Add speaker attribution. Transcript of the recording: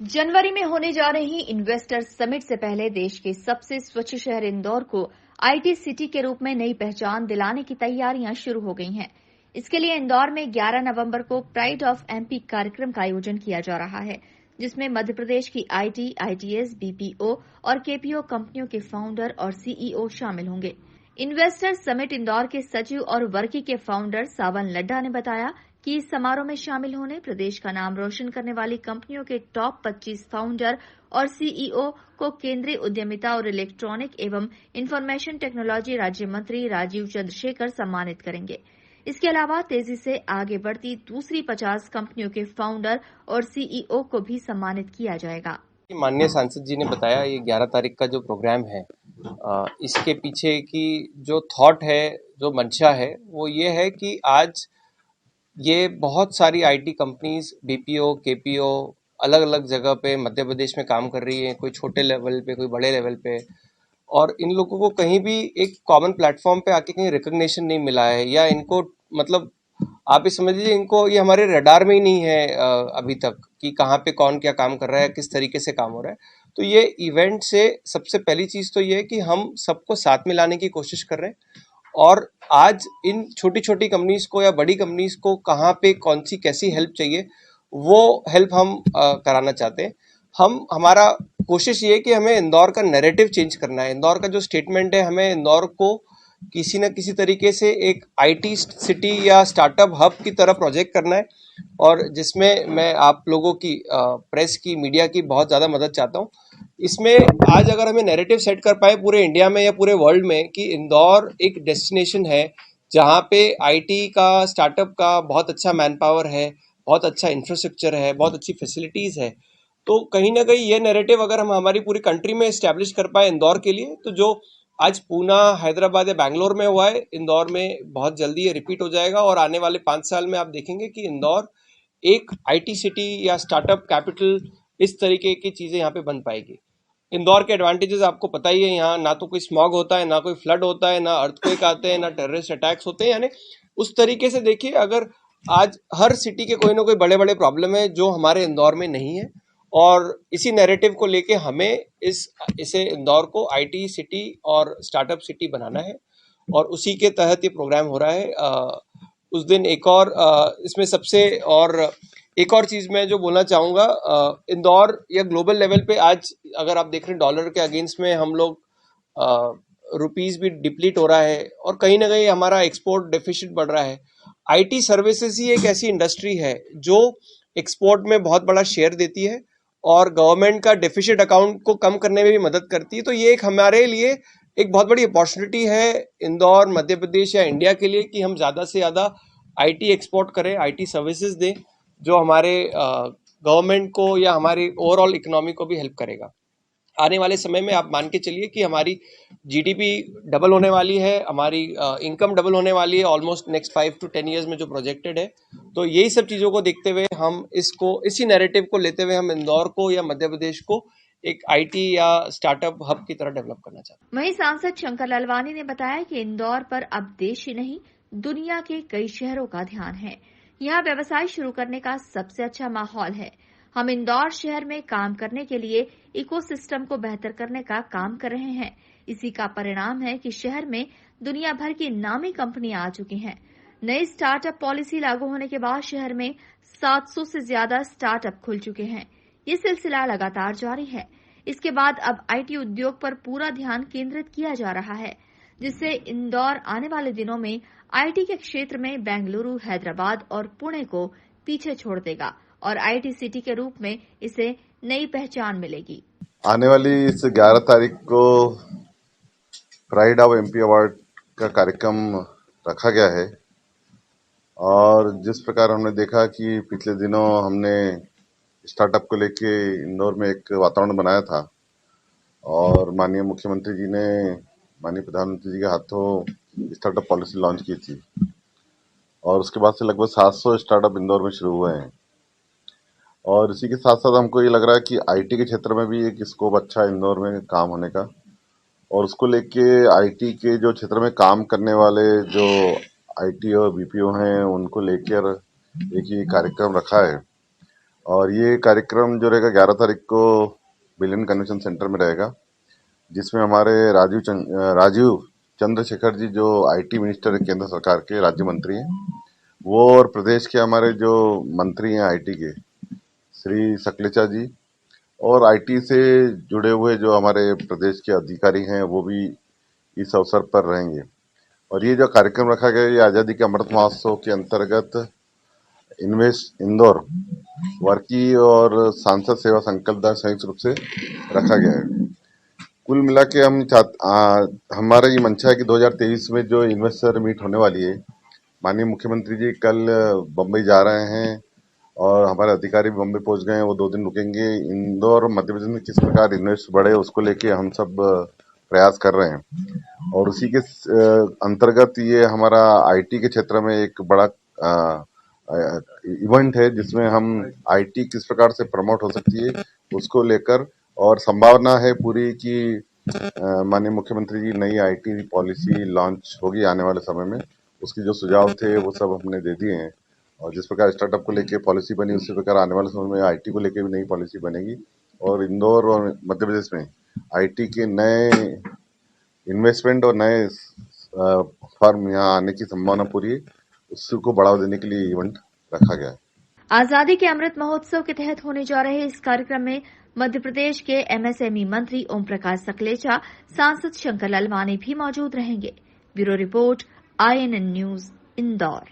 Speaker 1: जनवरी में होने जा रही इन्वेस्टर समिट से पहले देश के सबसे स्वच्छ शहर इंदौर को आईटी सिटी के रूप में नई पहचान दिलाने की तैयारियां शुरू हो गई हैं। इसके लिए इंदौर में 11 नवंबर को प्राइड ऑफ एमपी कार्यक्रम का आयोजन किया जा रहा है, जिसमें मध्य प्रदेश की आईटी, आईटीएस, बीपीओ और केपीओ कंपनियों के फाउंडर और सीईओ शामिल होंगे। इन्वेस्टर समिट इंदौर के सचिव और वर्की के फाउंडर सावन लड्ढा ने बताया कि इस समारोह में शामिल होने प्रदेश का नाम रोशन करने वाली कंपनियों के टॉप 25 फाउंडर और सीईओ को केंद्रीय उद्यमिता और इलेक्ट्रॉनिक एवं इंफॉर्मेशन टेक्नोलॉजी राज्य मंत्री राजीव चंद्रशेखर सम्मानित करेंगे। इसके अलावा तेजी से आगे बढ़ती दूसरी 50 कंपनियों के फाउंडर और सीईओ को भी सम्मानित किया जाएगा।
Speaker 2: माननीय सांसद जी ने बताया ये 11 तारीख का जो प्रोग्राम है, इसके पीछे की जो थॉट है, जो मंशा है, वो ये है कि आज ये बहुत सारी आईटी कंपनीज, बीपीओ, केपीओ अलग अलग जगह पे मध्य प्रदेश में काम कर रही है, कोई छोटे लेवल पे, कोई बड़े लेवल पे, और इन लोगों को कहीं भी एक कॉमन प्लेटफॉर्म पे आके कहीं रिकग्निशन नहीं मिला है, या इनको मतलब आप ये समझ लीजिए इनको ये हमारे रडार में ही नहीं है अभी तक कि कहाँ पे कौन क्या काम कर रहा है, किस तरीके से काम हो रहा है। तो ये इवेंट से सबसे पहली चीज तो ये है कि हम सबको साथ में लाने की कोशिश कर रहे हैं, और आज इन छोटी छोटी कंपनीज को या बड़ी कंपनीज को कहाँ पे कौन सी कैसी हेल्प चाहिए वो हेल्प हम कराना चाहते हैं। हमारा कोशिश ये है कि हमें इंदौर का नैरेटिव चेंज करना है। इंदौर का जो स्टेटमेंट है, हमें इंदौर को किसी न किसी तरीके से एक आईटी सिटी या स्टार्टअप हब की तरह प्रोजेक्ट करना है, और जिसमें मैं आप लोगों की प्रेस की, मीडिया की बहुत ज़्यादा मदद चाहता हूँ। इसमें आज अगर हमें नैरेटिव सेट कर पाए पूरे इंडिया में या पूरे वर्ल्ड में कि इंदौर एक डेस्टिनेशन है जहाँ पे आईटी का, स्टार्टअप का बहुत अच्छा मैन पावर है, बहुत अच्छा इंफ्रास्ट्रक्चर है, बहुत अच्छी फैसिलिटीज़ है, तो कहीं ना कहीं ये नैरेटिव अगर हम हमारी पूरी कंट्री में इस्टेब्लिश कर पाए इंदौर के लिए, तो जो आज पूना, हैदराबाद या बैंगलोर में हुआ है, इंदौर में बहुत जल्दी ये रिपीट हो जाएगा। और आने वाले 5 साल में आप देखेंगे कि इंदौर एक आईटी सिटी या स्टार्टअप कैपिटल, इस तरीके की चीज़ें यहाँ पे बन पाएगी। इंदौर के एडवांटेजेस आपको पता ही है, यहाँ ना तो कोई स्मॉग होता है, ना कोई फ्लड होता है, ना अर्थक्वेक आते हैं, ना टेररिस्ट अटैक्स होते हैं। यानी उस तरीके से देखिए, अगर आज हर सिटी के कोई ना कोई बड़े बड़े प्रॉब्लम है जो हमारे इंदौर में नहीं है, और इसी नैरेटिव को लेके हमें इसे इंदौर को आईटी सिटी और स्टार्टअप सिटी बनाना है, और उसी के तहत ये प्रोग्राम हो रहा है। उस दिन एक और इसमें सबसे और एक और चीज़ मैं जो बोलना चाहूँगा, इंदौर या ग्लोबल लेवल पे आज अगर आप देख रहे हैं डॉलर के अगेंस्ट में हम लोग रुपीस भी डिप्लीट हो रहा है, और कहीं ना कहीं हमारा एक्सपोर्ट डेफिसिट बढ़ रहा है। आईटी सर्विसेज ही एक ऐसी इंडस्ट्री है जो एक्सपोर्ट में बहुत बड़ा शेयर देती है और गवर्नमेंट का डेफिसिट अकाउंट को कम करने में भी मदद करती है। तो ये एक हमारे लिए एक बहुत बड़ी अपॉर्चुनिटी है इंदौर, मध्य प्रदेश या इंडिया के लिए, कि हम ज़्यादा से ज़्यादा आईटी एक्सपोर्ट करें, आईटी सर्विसेज दें, जो हमारे गवर्नमेंट को या हमारी ओवरऑल इकोनॉमी को भी हेल्प करेगा। आने वाले समय में आप मान के चलिए कि हमारी जीडीपी डबल होने वाली है, हमारी इनकम डबल होने वाली है ऑलमोस्ट नेक्स्ट 5 to 10 ईयर्स में जो प्रोजेक्टेड है। तो यही सब चीज़ों को देखते हुए हम इसी नैरेटिव को लेते हुए हम इंदौर को या मध्य प्रदेश को एक आईटी या स्टार्टअप हब की तरह डेवलप करना चाहते हैं।
Speaker 1: वहीं सांसद शंकर लालवानी ने बताया कि इंदौर पर अब देश ही नहीं दुनिया के कई शहरों का ध्यान है। यहाँ व्यवसाय शुरू करने का सबसे अच्छा माहौल है। हम इंदौर शहर में काम करने के लिए इकोसिस्टम को बेहतर करने का काम कर रहे हैं। इसी का परिणाम है कि शहर में दुनिया भर की नामी कंपनियां आ चुकी हैं। नई स्टार्टअप पॉलिसी लागू होने के बाद शहर में 700 से ज्यादा स्टार्टअप खुल चुके हैं। ये सिलसिला लगातार जारी है। इसके बाद अब आईटी उद्योग पर पूरा ध्यान केंद्रित किया जा रहा है, जिससे इंदौर आने वाले दिनों में आईटी के क्षेत्र में बेंगलुरु, हैदराबाद और पुणे को पीछे छोड़ देगा और आईटी सिटी के रूप में इसे नई पहचान मिलेगी।
Speaker 3: आने वाली इस 11 तारीख को प्राइड ऑफ एमपी अवार्ड का कार्यक्रम रखा गया है, और जिस प्रकार हमने देखा कि पिछले दिनों हमने स्टार्टअप को लेके इंदौर में एक वातावरण बनाया था, और माननीय मुख्यमंत्री जी ने माननीय प्रधानमंत्री जी के हाथों स्टार्टअप पॉलिसी लॉन्च की थी, और उसके बाद से लगभग 700 स्टार्टअप इंदौर में शुरू हुए हैं। और इसी के साथ साथ हमको ये लग रहा है कि आईटी के क्षेत्र में भी एक स्कोप अच्छा है इंदौर में काम होने का, और उसको लेके आईटी के जो क्षेत्र में काम करने वाले जो आईटी और बीपीओ हैं उनको लेकर एक ये कार्यक्रम रखा है। और ये कार्यक्रम जो रहेगा 11 तारीख को बिलियन कन्वेंशन सेंटर में रहेगा, जिसमें हमारे राजीव चंद्रशेखर जी जो आईटी मिनिस्टर है केंद्र सरकार के, राज्य मंत्री हैं, वो और प्रदेश के हमारे जो मंत्री हैं आईटी के, श्री सकलेचा जी, और आईटी से जुड़े हुए जो हमारे प्रदेश के अधिकारी हैं वो भी इस अवसर पर रहेंगे। और ये जो कार्यक्रम रखा गया है, ये आजादी के अमृत महोत्सव के अंतर्गत इन्वेस्ट इंदौर वर्की और सांसद सेवा संकल्प द्वारा संयुक्त रूप से रखा गया है। कुल मिला के हमारा ये मंशा है कि 2023 में जो इन्वेस्टर मीट होने वाली है, माननीय मुख्यमंत्री जी कल बम्बई जा रहे हैं और हमारे अधिकारी भी बम्बई पहुंच गए हैं, वो 2 दिन रुकेंगे। इंदौर मध्य प्रदेश में किस प्रकार इन्वेस्ट बढ़े उसको लेके हम सब प्रयास कर रहे हैं, और उसी के अंतर्गत ये हमारा आईटी के क्षेत्र में एक बड़ा इवेंट है, जिसमें हम आईटी किस प्रकार से प्रमोट हो सकती है उसको लेकर, और संभावना है पूरी कि माननीय मुख्यमंत्री जी नई आईटी पॉलिसी लॉन्च होगी आने वाले समय में। उसके जो सुझाव थे वो सब हमने दे दिए हैं, और जिस प्रकार स्टार्टअप को लेके पॉलिसी बनी उसी प्रकार आने वाले समय में आईटी को लेके भी नई पॉलिसी बनेगी, और इंदौर और मध्य प्रदेश में आईटी के नए इन्वेस्टमेंट और नए फर्म यहाँ आने की संभावना पूरी है, उसको बढ़ावा देने के लिए इवेंट रखा गया है।
Speaker 1: आजादी के अमृत महोत्सव के तहत होने जा रहे इस कार्यक्रम में मध्य प्रदेश के एमएसएमई मंत्री ओम प्रकाश सकलेचा, सांसद शंकर लालवानी भी मौजूद रहेंगे। Bureau report, INN news, Indore.